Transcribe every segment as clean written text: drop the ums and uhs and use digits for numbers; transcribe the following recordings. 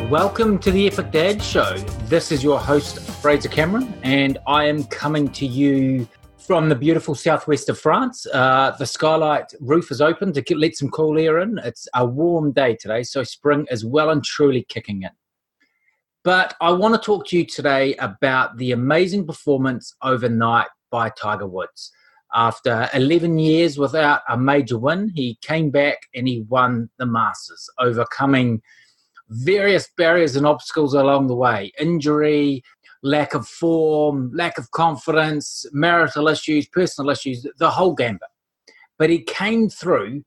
Welcome to the Epic Dad Show. This is your host, Fraser Cameron, and I am coming to you from the beautiful southwest of France. The skylight roof is open to let some cool air in. It's a warm day today, so spring is well and truly kicking in. But I want to talk to you today about the amazing performance overnight by Tiger Woods. After 11 years without a major win, he came back and he won the Masters, overcoming various barriers and obstacles along the way. Injury, lack of form, lack of confidence, marital issues, personal issues, the whole gambit. But he came through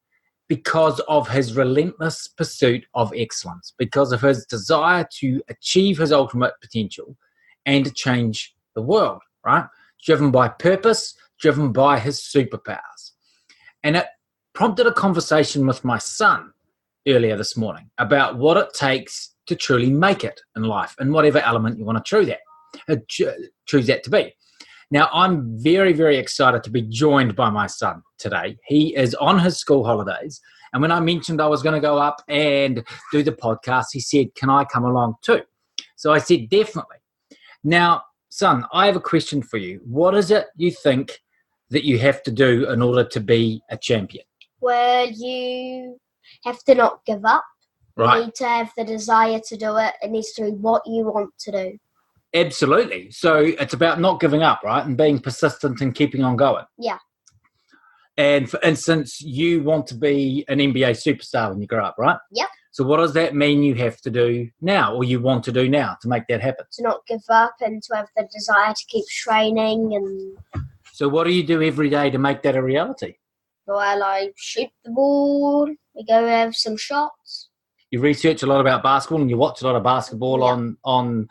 because of his relentless pursuit of excellence, because of his desire to achieve his ultimate potential and to change the world, right? Driven by purpose, driven by his superpowers. And it prompted a conversation with my son earlier this morning about what it takes to truly make it in life and whatever element you want to choose that to be. Now, I'm very, very excited to be joined by my son today. He is on his school holidays. And when I mentioned I was going to go up and do the podcast, he said, can I come along too? So I said, definitely. Now, son, I have a question for you. What is it you think that you have to do in order to be a champion? Well, you have to not give up. Right. You need to have the desire to do it. It needs to be what you want to do. Absolutely. So it's about not giving up, right? And being persistent and keeping on going. Yeah. And for instance, you want to be an NBA superstar when you grow up, right? Yep. So what does that mean you have to do now, or you want to do now to make that happen? To not give up and to have the desire to keep training. And so what do you do every day to make that a reality? well, I shoot the ball. We go have some shots. You research a lot about basketball and you watch a lot of basketball on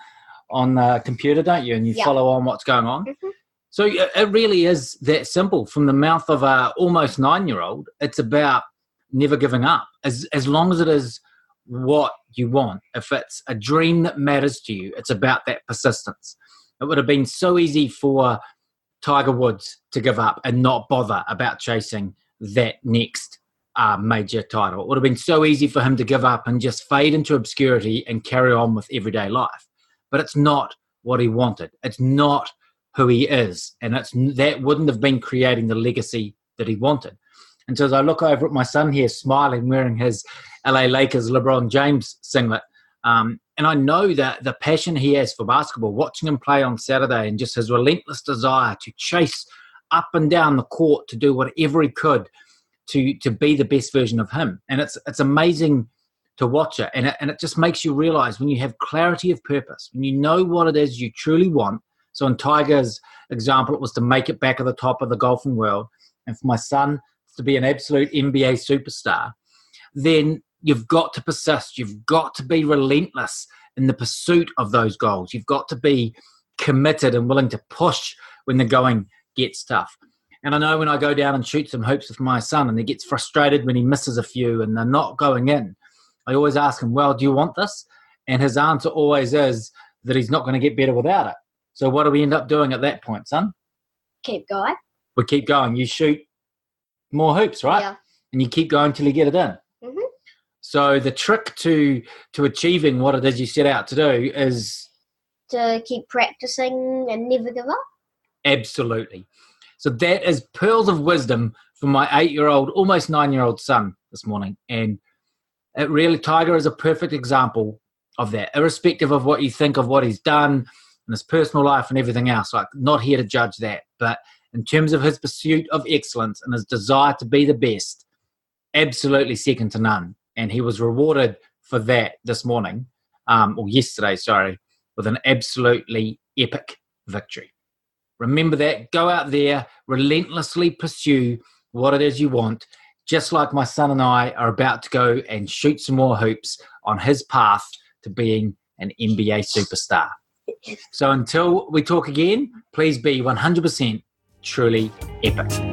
the computer, don't you? And you follow on what's going on. Mm-hmm. So it really is that simple. From the mouth of a almost 9-year-old, it's about never giving up. As long as it is what you want, if it's a dream that matters to you, it's about that persistence. It would have been so easy for Tiger Woods to give up and not bother about chasing that next major title. It would have been so easy for him to give up and just fade into obscurity and carry on with everyday life. But it's not what he wanted. It's not who he is. And that wouldn't have been creating the legacy that he wanted. And so as I look over at my son here smiling, wearing his LA Lakers LeBron James singlet, and I know that the passion he has for basketball, watching him play on Saturday and just his relentless desire to chase up and down the court to do whatever he could to be the best version of him. And it's amazing to watch it. And it just makes you realize when you have clarity of purpose, when you know what it is you truly want. So in Tiger's example, it was to make it back at the top of the golfing world. And for my son, to be an absolute NBA superstar, then you've got to persist. You've got to be relentless in the pursuit of those goals. You've got to be committed and willing to push when the going gets tough. And I know when I go down and shoot some hoops with my son and he gets frustrated when he misses a few and they're not going in, I always ask him, well, do you want this? And his answer always is that he's not going to get better without it. So what do we end up doing at that point, son? keep going. We keep going. You shoot more hoops, right? Yeah. And you keep going till you get it in. Mm-hmm. So the trick to achieving what it is you set out to do is To keep practicing and never give up. absolutely. So that is pearls of wisdom for my 8-year-old, almost 9-year-old son this morning. And it really, Tiger is a perfect example of that, irrespective of what you think of what he's done in his personal life and everything else. Like, not here to judge that. But in terms of his pursuit of excellence and his desire to be the best, absolutely second to none. And he was rewarded for that this morning, or yesterday, sorry, with an absolutely epic victory. Remember that. Go out there, relentlessly pursue what it is you want, just like my son and I are about to go and shoot some more hoops on his path to being an NBA superstar. So until we talk again, please be 100% truly epic.